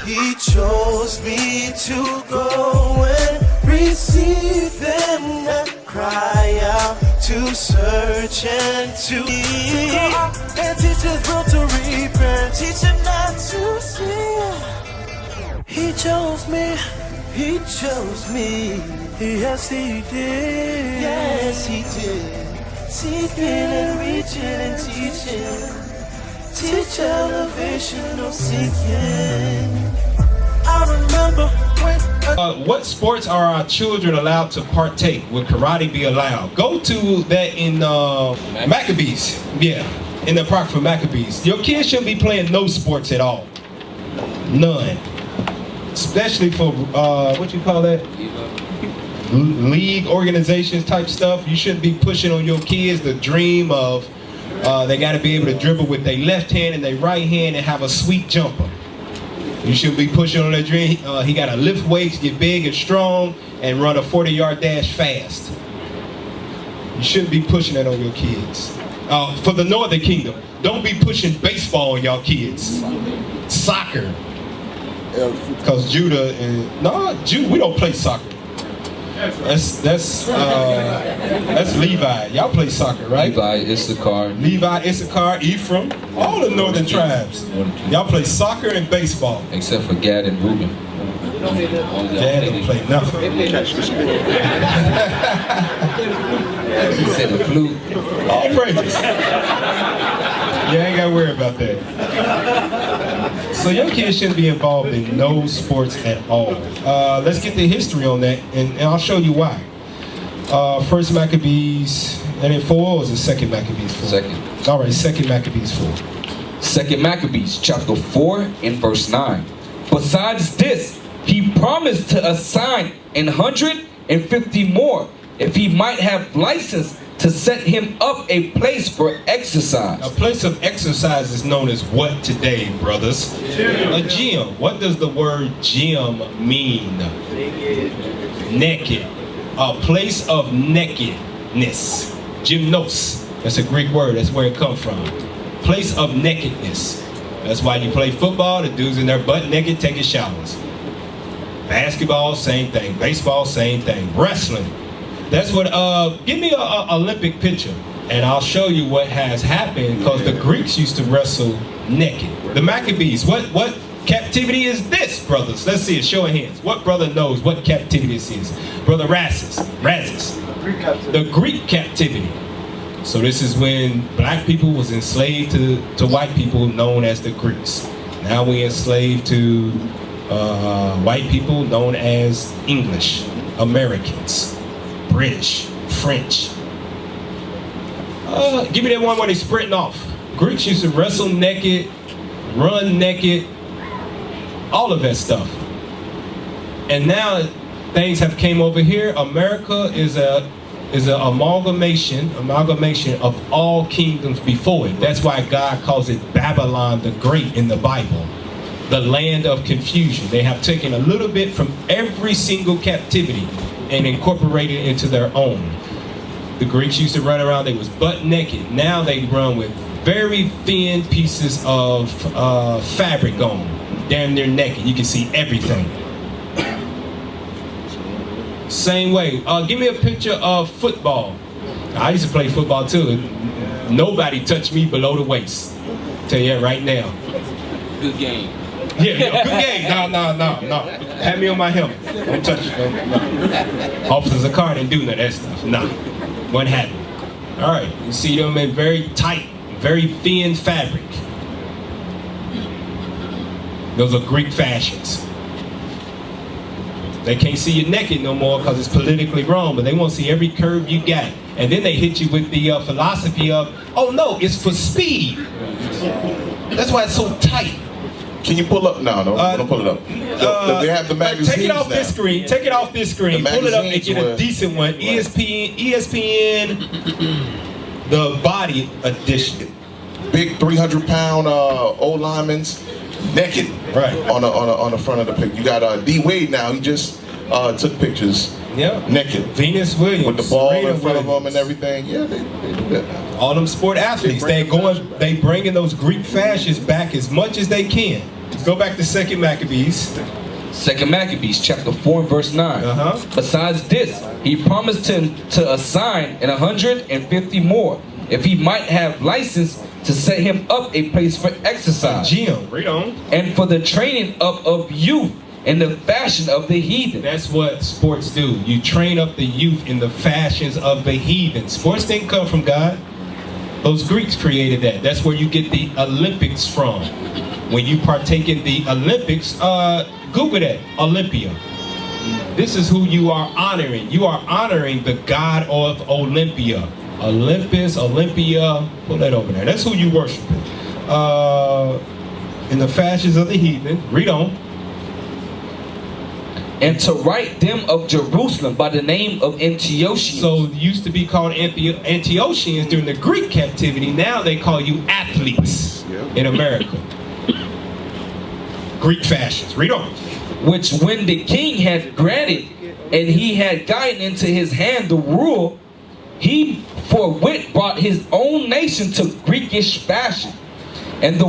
He chose me to go and receive and not cry out, to search and to go and teach his will to repent, teach him not to sin. He chose me, he chose me, yes he did, yes he did. Seeking and reaching and teaching, teach elevation, no seeking. I remember when what sports are our children allowed to partake? Would karate be allowed? Go to that in Maccabees. Yeah, in the park for Maccabees. Your kids shouldn't be playing no sports at all. None. Especially for, what you call that? League organizations type stuff. You shouldn't be pushing on your kids the dream of they got to be able to dribble with their left hand and their right hand and have a sweet jumper. You should be pushing on that dream. He got to lift weights, get big and strong, and run a 40-yard dash fast. You shouldn't be pushing that on your kids. For the Northern Kingdom, don't be pushing baseball on y'all kids. Soccer. Because Judah and Judah, we don't play soccer. That's Levi. Y'all play soccer, right? Levi, Issachar, Ephraim, all the northern tribes. Y'all play soccer and baseball. Except for Gad and Reuben. Gad don't play nothing. He said the flute. All praises. You ain't got to worry about that. So your kids shouldn't be involved in no sports at all. Let's get the history on that, and I'll show you why. First Maccabees, and then 4, or was it second Maccabees 4? Second. All right, second Maccabees 4. Second Maccabees, chapter 4 and verse 9. Besides this, he promised to assign 150 more, if he might have license to set him up a place for exercise. A place of exercise is known as what today, brothers? Gym. A gym. What does the word gym mean? Naked. A place of nakedness. Gymnos. That's a Greek word. That's where it comes from. Place of nakedness. That's why you play football. The dudes in their butt naked taking showers. Basketball, same thing. Baseball, same thing. Wrestling. That's what, give me a Olympic picture and I'll show you what has happened, because the Greeks used to wrestle naked. The Maccabees, what captivity is this, brothers? Let's see it, show of hands. What brother knows what captivity this is? Brother Razis. The Greek captivity. So this is when black people was enslaved to white people known as the Greeks. Now we enslaved to white people known as English, Americans, British, French. Give me that one where they sprinting off. Greeks used to wrestle naked, run naked, all of that stuff. And now things have came over here. America is an amalgamation of all kingdoms before it. That's why God calls it Babylon the Great in the Bible. The land of confusion. They have taken a little bit from every single captivity and incorporated it into their own. The Greeks used to run around, they was butt naked. Now they run with very thin pieces of fabric on, damn near naked. You can see everything. Same way. Give me a picture of football. I used to play football too. Nobody touched me below the waist. Tell you that right now. Good game. Yeah, good game. No. Have me on my helmet. Don't touch it. No. Officers of the car didn't do none of that stuff. Nah. What happened? All right. You see them in very tight, very thin fabric. Those are Greek fashions. They can't see you naked no more because it's politically wrong, but they want to see every curve you got. And then they hit you with the philosophy of, oh no, it's for speed. That's why it's so tight. Can you pull up? No, don't pull it up. They have the magazines. Take it off this screen. Take it off this screen. Pull it up and get a decent one. ESPN, the body edition. Big 300-pound old linemen, naked, right on the front of the picture. You got D Wade now. He just took pictures Yeah. Naked. Venus Williams. With the ball Serena in front of them Williams. and everything. Yeah, they do that now. All them sport athletes, they bringing those Greek fashions back as much as they can. Go back to 2 Maccabees. 2 Maccabees chapter 4 and verse 9. Besides this, he promised him to assign 150 more, if he might have license to set him up a place for exercise. Gym, read on. And for the training up of youth in the fashion of the heathen. That's what sports do. You train up the youth in the fashions of the heathen. Sports didn't come from God. Those Greeks created that. That's where you get the Olympics from. When you partake in the Olympics, Google that, Olympia. This is who you are honoring. You are honoring the god of Olympia. Olympus, Olympia, pull that over there. That's who you worshiping. In the fashions of the heathen. Read on. And to write them of Jerusalem by the name of Antiochians. So it used to be called Antiochians during the Greek captivity. Now they call you athletes in America. Greek fashions. Read on. Which when the king had granted, and he had gotten into his hand the rule, he forthwith brought his own nation to Greekish fashion, and the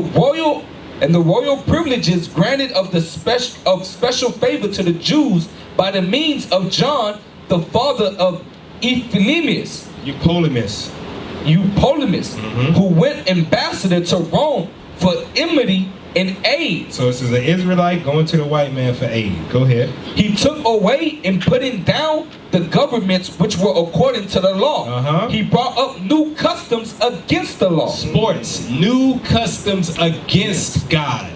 royal privileges granted of special favor to the Jews by the means of John, the father of Eupolemus, who went ambassador to Rome for enmity and aid. So this is an Israelite going to the white man for aid. Go ahead. He took away and putting down the governments which were according to the law. He brought up new customs against the law. Sports, new customs against God.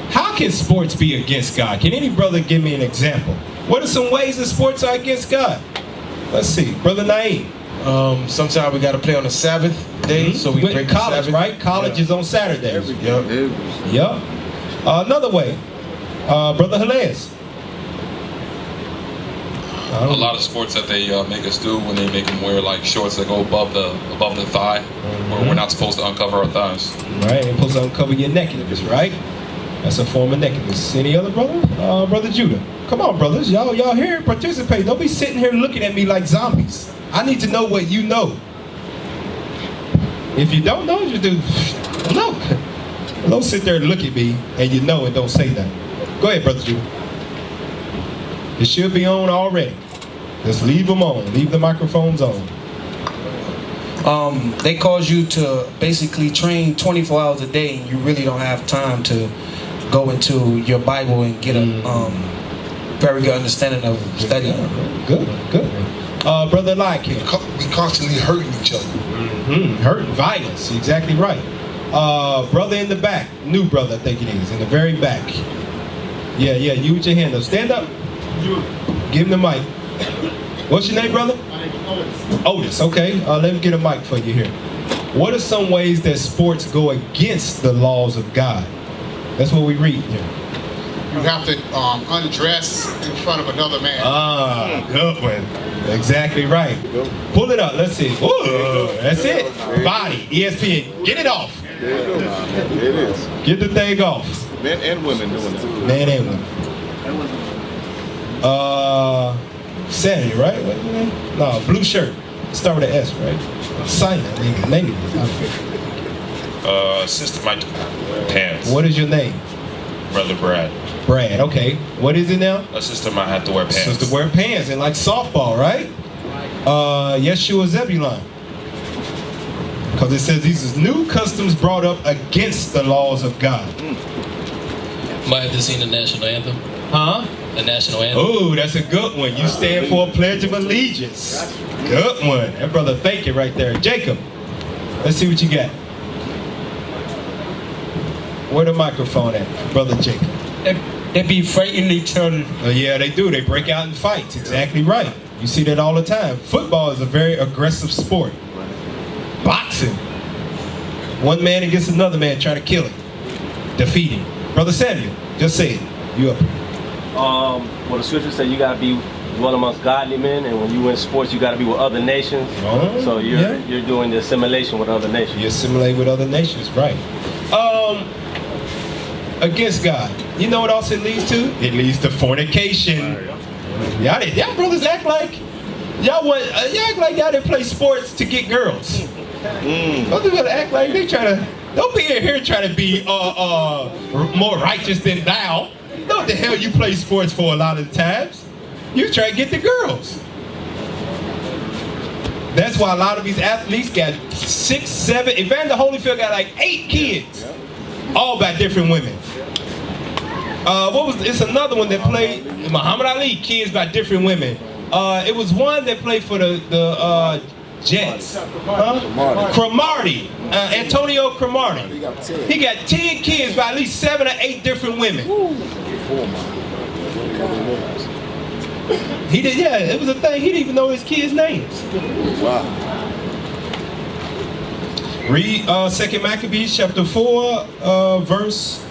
How can sports be against God? Can any brother give me an example? What are some ways that sports are against God? Let's see. Brother Naeem. Sometimes we got to play on the Sabbath day, so we break college, the Sabbath. right? College is on Saturdays. Yep. Another way, Brother Hilaire. A lot of sports that they make us do when they make them wear like shorts that go above the thigh, where we're not supposed to uncover our thighs. Right, you're supposed to uncover your nakedness, right? That's a form of nakedness. Any other brother? Brother Judah. Come on, brothers. Y'all here, participate. Don't be sitting here looking at me like zombies. I need to know what you know. If you don't know, you do. No. Don't sit there and look at me and you know and don't say nothing. Go ahead, Brother Judah. It should be on already. Just leave them on. Leave the microphones on. They cause you to basically train 24 hours a day, and you really don't have time to go into your Bible and get a very good understanding of studying. Good. Brother Lykin. We constantly hurting each other. Hurting, violence. Exactly right. Brother in the back. New brother, I think it is. In the very back. Yeah, you with your hand up. Stand up. Give him the mic. What's your name, brother? My name is Otis, okay. Let me get a mic for you here. What are some ways that sports go against the laws of God? That's what we read here. You have to undress in front of another man. Good one. Exactly right. Pull it up. Let's see. Ooh, that's it. Body. ESPN. Get it off. It is. Get the thing off. Men and women doing it. Man and women. Sammy, right? What's his name? No, blue shirt. Start with an S, right? Simon, maybe. Sister Mike pants. What is your name? Brother Brad. Brad, okay. What is it now? A sister might have to wear pants. Sister wear pants, and like softball, right? Yeshua Zebulon. Because it says these is new customs brought up against the laws of God. Might have to sing the national anthem. Huh? The national anthem. Oh, that's a good one. You stand for a pledge of allegiance. Good one. That brother thinking right there. Jacob, let's see what you got. Where the microphone at, Brother Jacob? They be fighting each other. Yeah, they do. They break out in fights. Exactly right. You see that all the time. Football is a very aggressive sport. Boxing. One man against another man trying to kill him. Defeat him. Brother Samuel, just say it. You up. Well, the scripture said you got to be dwell amongst godly men, and when you in sports, you got to be with other nations. So you're doing the assimilation with other nations. You assimilate with other nations, right? Against God. You know what else it leads to? It leads to fornication. Y'all brothers act like y'all act like y'all didn't play sports to get girls. Don't you gotta act like they try to. Don't be in here trying to be more righteous than thou. You know what the hell you play sports for a lot of the times. You try to get the girls. That's why a lot of these athletes got 6, 7. Evander Holyfield got like 8 kids, all by different women. It's another one that played Muhammad Ali, kids by different women. It was one that played for the Jets. Cromartie, Antonio Cromartie. He got 10 kids by at least 7 or 8 different women. He did, yeah, it was a thing. He didn't even know his kids' names. Wow. Read 2 Maccabees chapter 4, verse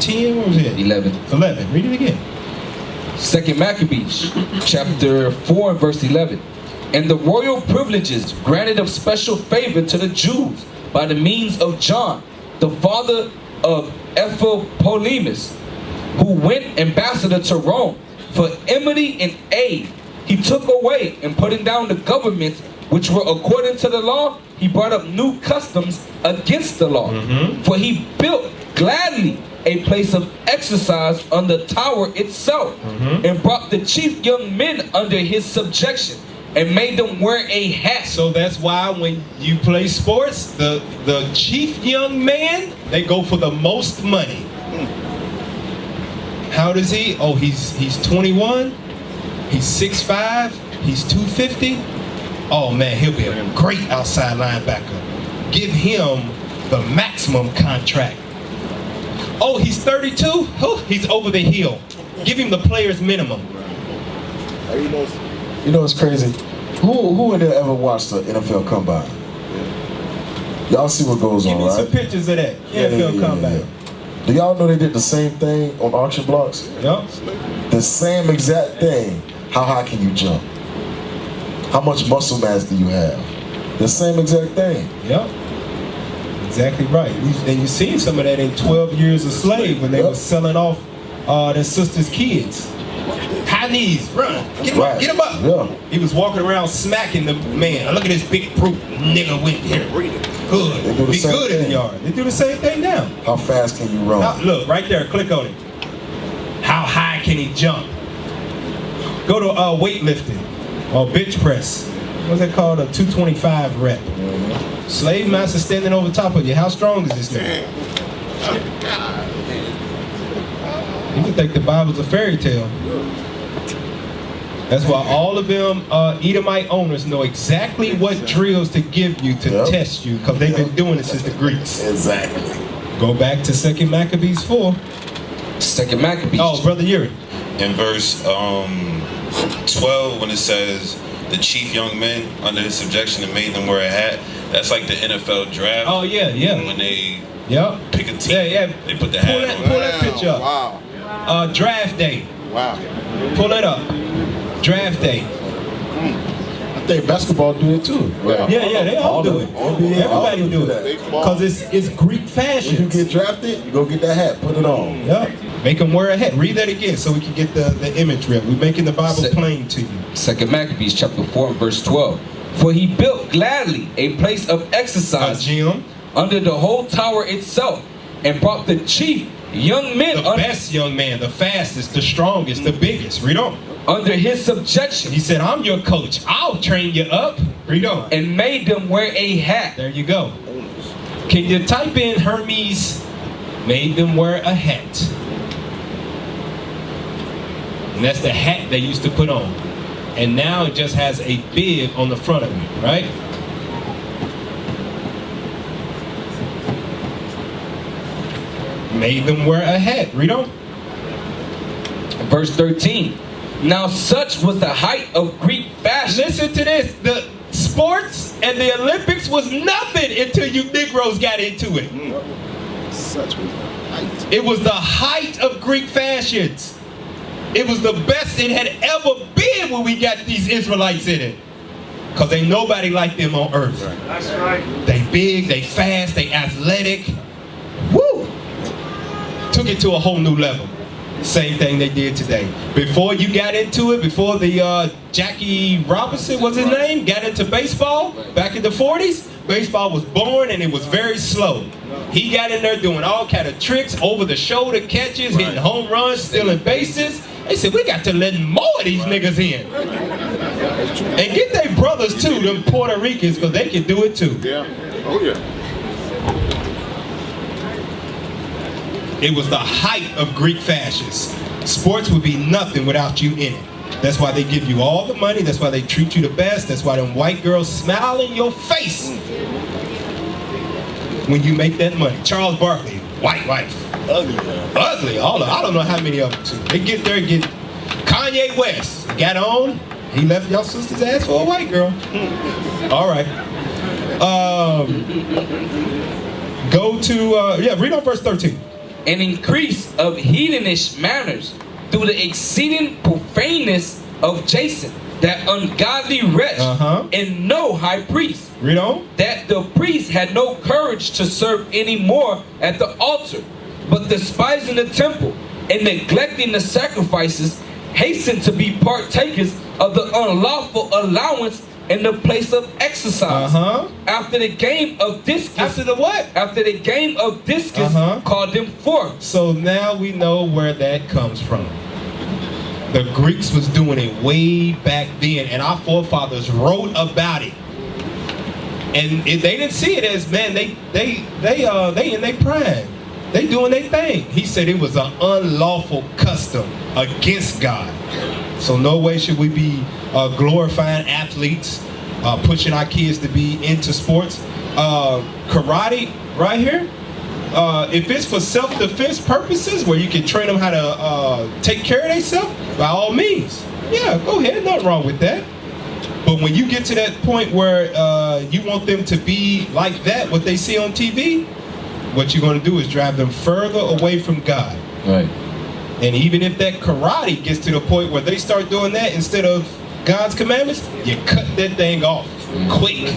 10. What was it? 11. 11. Read it again. 2 Maccabees chapter 4 and verse 11. And the royal privileges granted of special favor to the Jews by the means of John, the father of Ephipolemus, who went ambassador to Rome for enmity and aid. He took away and putting down the governments which were according to the law, he brought up new customs against the law. For he built gladly a place of exercise on the tower itself, and brought the chief young men under his subjection, and made them wear a hat. So that's why when you play sports, the chief young man, they go for the most money. How does he? Oh, he's 21. He's 6'5". He's 250. Oh man, he'll be a great outside linebacker. Give him the maximum contract. Oh, he's 32. Oh, he's over the hill. Give him the player's minimum. You know it's crazy. Who in there ever watched the NFL Combine? Y'all see what goes Give on, me right? some pictures of that. NFL Combine. Do y'all know they did the same thing on auction blocks? Yep. The same exact thing. How high can you jump? How much muscle mass do you have? The same exact thing. Yep. Exactly right. And you seen some of that in 12 Years a Slave when they were selling off their sister's kids. High knees, run, get him up, get him up. Yeah. He was walking around smacking the man. Look at this big brute nigga went here. Good. They do the Be same good in the thing. yard. They do the same thing now. How fast can you run? Now, look, right there, click on it. How high can he jump? Go to weightlifting or bench press. What's that called? A 225 rep. Slave master standing over top of you. How strong is this thing? You would think the Bible's a fairy tale. That's why all of them Edomite owners know exactly what drills to give you to test you, because they've been doing it since the Greeks. Exactly. Go back to 2 Maccabees 4. 2 Maccabees. Oh, Brother Yuri. In verse 12, when it says the chief young men under his subjection and made them wear a hat, that's like the NFL draft. Oh, yeah, yeah. When they Yep. pick a team, Yeah. they put the hat on. Pull that picture up. Wow. Draft day. Wow. Pull it up. Draft day. I think basketball do it too. Yeah. Yeah, they all do it. Everybody do it. Because it's Greek fashion. When you get drafted, you go get that hat, put it on. Yep. Make them wear a hat. Read that again so we can get the imagery. We're making the Bible plain to you. 2 Maccabees chapter 4 and verse 12. For he built gladly a place of exercise under the whole tower itself, and brought the chief young men, the best young man, the fastest, the strongest, the biggest. Read on. Under his subjection. He said, I'm your coach. I'll train you up. Read on. And made them wear a hat. There you go. Can you type in Hermes made them wear a hat? And that's the hat they used to put on. And now it just has a bib on the front of it, right? Made them wear a hat. Read on. Verse 13. Now such was the height of Greek fashion. Listen to this. The sports and the Olympics was nothing until you Negroes got into it. Such was the height. It was the height of Greek fashions. It was the best it had ever been when we got these Israelites in it. Because ain't nobody like them on earth. That's right. They big, they fast, they athletic. Woo! Took it to a whole new level. Same thing they did today. Before you got into it, before the Jackie Robinson was his name, got into baseball back in the 40s, baseball was born and it was very slow. He got in there doing all kind of tricks, over the shoulder catches, hitting home runs, stealing bases. They said, we got to let more of these niggas in. And get their brothers too, them Puerto Ricans, because they can do it too. Yeah. Oh yeah. It was the height of Greek fascists. Sports would be nothing without you in it. That's why they give you all the money. That's why they treat you the best. That's why them white girls smile in your face when you make that money. Charles Barkley, white wife. Ugly, man. Ugly. I don't know how many of them too. They get there and get Kanye West. Got on. He left your sister's ass for a white girl. All right. Go to, read on verse 13. An increase of heathenish manners through the exceeding profaneness of Jason, that ungodly wretch, and no high priest. Read on. That the priest had no courage to serve any more at the altar, but despising the temple and neglecting the sacrifices, hastened to be partakers of the unlawful allowance in the place of exercise. After the game of discus. After the what? After the game of discus, called them forth. So now we know where that comes from. The Greeks was doing it way back then, and our forefathers wrote about it. And they didn't see it as, man, they in their prime. They doing their thing. He said it was an unlawful custom against God. So no way should we be glorifying athletes, pushing our kids to be into sports. Karate, right here, if it's for self-defense purposes, where you can train them how to take care of themselves, by all means. Yeah, go ahead, nothing wrong with that. But when you get to that point where you want them to be like that, what they see on TV, what you're going to do is drive them further away from God. Right. And even if that karate gets to the point where they start doing that instead of God's commandments, you cut that thing off quick.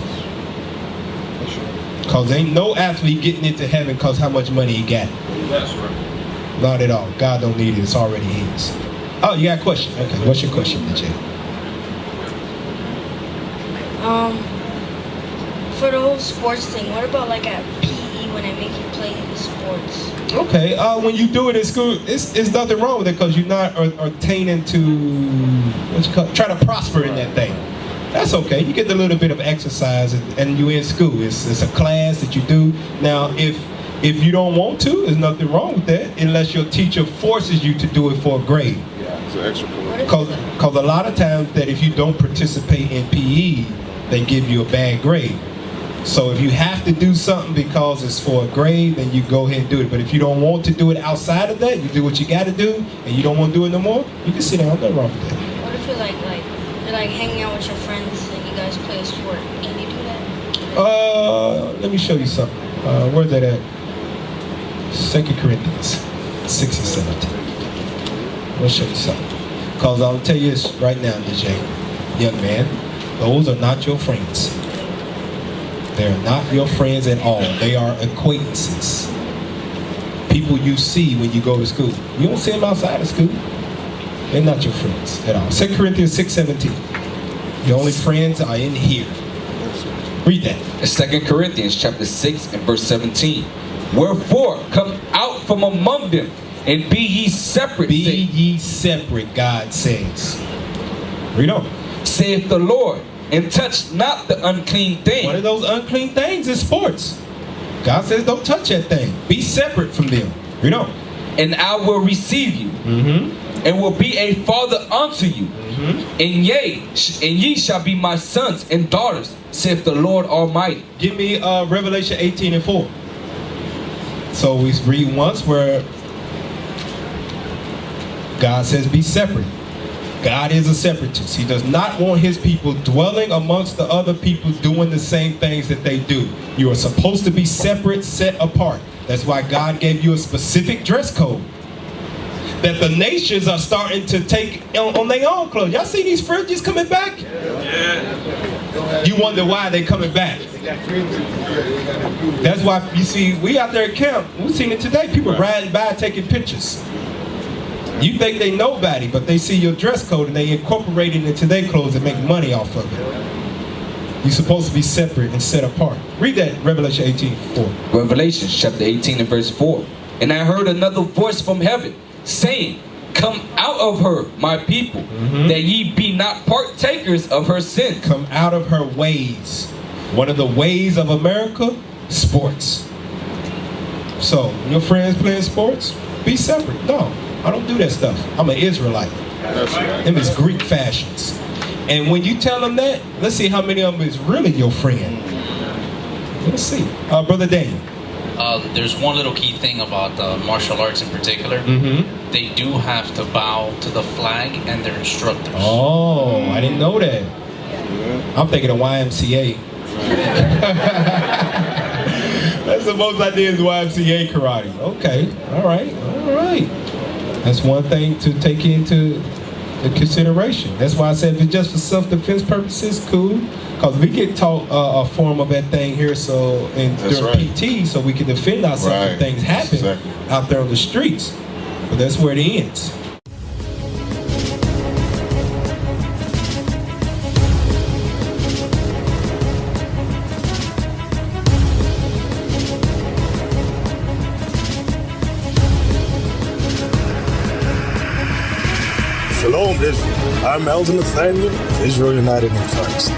Because ain't no athlete getting into heaven because how much money he got. That's right. Not at all. God don't need it. It's already his. Oh, you got a question? Okay. What's your question, DJ? For the whole sports thing, what about like at PE when they make you play sports? Okay, when you do it in school, it's nothing wrong with it because you're not attaining to try to prosper in that thing. That's okay. You get a little bit of exercise and you're in school. It's a class that you do. Now, if you don't want to, there's nothing wrong with that unless your teacher forces you to do it for a grade. Yeah, it's an extra Because a lot of times that if you don't participate in PE, they give you a bad grade. So if you have to do something because it's for a grade, then you go ahead and do it. But if you don't want to do it outside of that, you do what you got to do, and you don't want to do it no more, you can sit down. Nothing wrong with that. What if you're like hanging out with your friends and you guys play a sport? Can you do that? Let me show you something. Where's that at? 2 Corinthians 6 and 17. I'll show you something. Because I'll tell you this right now, DJ, young man, those are not your friends. They're not your friends at all. They are acquaintances. People you see when you go to school. You don't see them outside of school. They're not your friends at all. 2 Corinthians 6:17. Your only friends are in here. Read that. 2 Corinthians chapter 6 and verse 17. Wherefore, come out from among them, and be ye separate. Be ye separate, God says. Read on. Saith the Lord, and touch not the unclean thing. One of those unclean things is sports. God says don't touch that thing. Be separate from them. Read on. And I will receive you, and will be a father unto you. And ye shall be my sons and daughters, saith the Lord Almighty. Give me Revelation 18 and 4. So we read once where God says be separate. God is a separatist. He does not want his people dwelling amongst the other people doing the same things that they do. You are supposed to be separate, set apart. That's why God gave you a specific dress code that the nations are starting to take on their own clothes. Y'all see these fringes coming back? Yeah. You wonder why they're coming back. That's why you see we out there at camp. We seen it today. People riding by taking pictures. You think they nobody, but they see your dress code and they incorporate it into their clothes and make money off of it. You're supposed to be separate and set apart. Read that, Revelation 18:4. Revelation chapter 18 and verse 4. And I heard another voice from heaven saying, come out of her, my people, that ye be not partakers of her sin. Come out of her ways. One of the ways of America, sports. So, your friends playing sports, be separate. No, I don't do that stuff. I'm an Israelite. Them is Greek fashions. And when you tell them that, let's see how many of them is really your friend. Let's see. Brother Daniel. There's one little key thing about martial arts in particular. They do have to bow to the flag and their instructors. Oh, I didn't know that. I'm thinking of YMCA. That's the most I did is YMCA karate. Okay, all right. That's one thing to take into consideration. That's why I said if it's just for self-defense purposes, cool. Because we get taught a form of that thing here, so during PT, so we can defend ourselves if things happen out there on the streets. But that's where it ends. Shalom, Israel. I'm Elder Nathaniel, Israel United in Christ.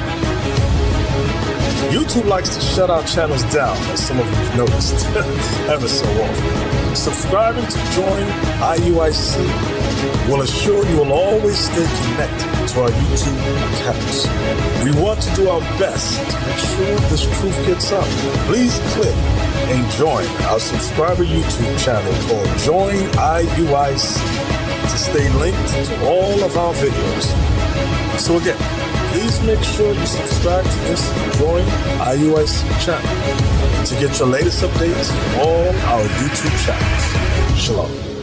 YouTube likes to shut our channels down, as some of you have noticed, ever so often. Subscribing to join IUIC will assure you will always stay connected to our YouTube accounts. We want to do our best to make sure this truth gets out. Please click and join our subscriber YouTube channel called Join IUIC to stay linked to all of our videos. So again, please make sure you subscribe to this Join IUIC channel to get your latest updates from all our YouTube channels. Shalom.